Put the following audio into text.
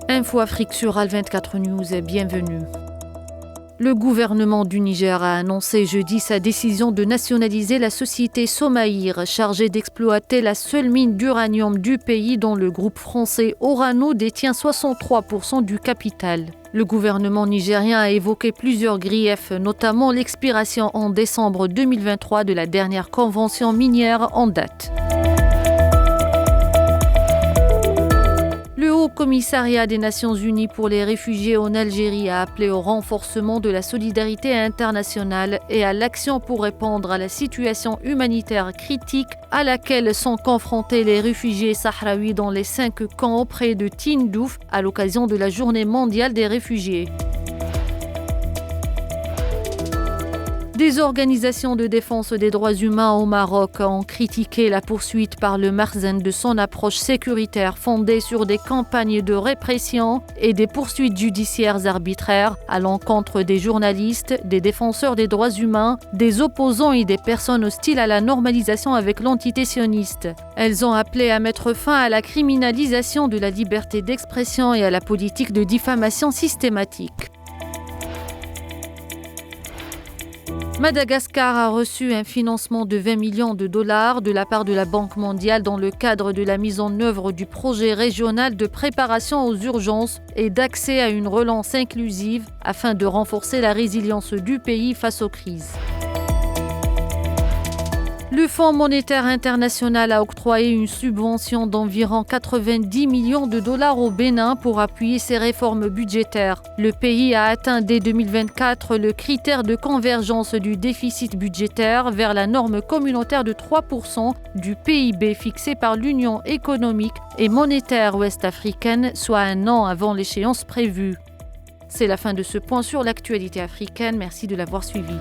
Info Afrique sur Al24 News, bienvenue. Le gouvernement du Niger a annoncé jeudi sa décision de nationaliser la société Somaïr, chargée d'exploiter la seule mine d'uranium du pays dont le groupe français Orano détient 63% du capital. Le gouvernement nigérien a évoqué plusieurs griefs, notamment l'expiration en décembre 2023 de la dernière convention minière en date. Le Haut-Commissariat des Nations Unies pour les réfugiés en Algérie a appelé au renforcement de la solidarité internationale et à l'action pour répondre à la situation humanitaire critique à laquelle sont confrontés les réfugiés sahraouis dans les 5 camps près de Tindouf à l'occasion de la Journée mondiale des réfugiés. Des organisations de défense des droits humains au Maroc ont critiqué la poursuite par le Marzen de son approche sécuritaire fondée sur des campagnes de répression et des poursuites judiciaires arbitraires à l'encontre des journalistes, des défenseurs des droits humains, des opposants et des personnes hostiles à la normalisation avec l'entité sioniste. Elles ont appelé à mettre fin à la criminalisation de la liberté d'expression et à la politique de diffamation systématique. Madagascar a reçu un financement de 20 millions de dollars de la part de la Banque mondiale dans le cadre de la mise en œuvre du projet régional de préparation aux urgences et d'accès à une relance inclusive afin de renforcer la résilience du pays face aux crises. Le Fonds monétaire international a octroyé une subvention d'environ 90 millions de dollars au Bénin pour appuyer ses réformes budgétaires. Le pays a atteint dès 2024 le critère de convergence du déficit budgétaire vers la norme communautaire de 3% du PIB fixée par l'Union économique et monétaire ouest-africaine, soit un an avant l'échéance prévue. C'est la fin de ce point sur l'actualité africaine. Merci de l'avoir suivi.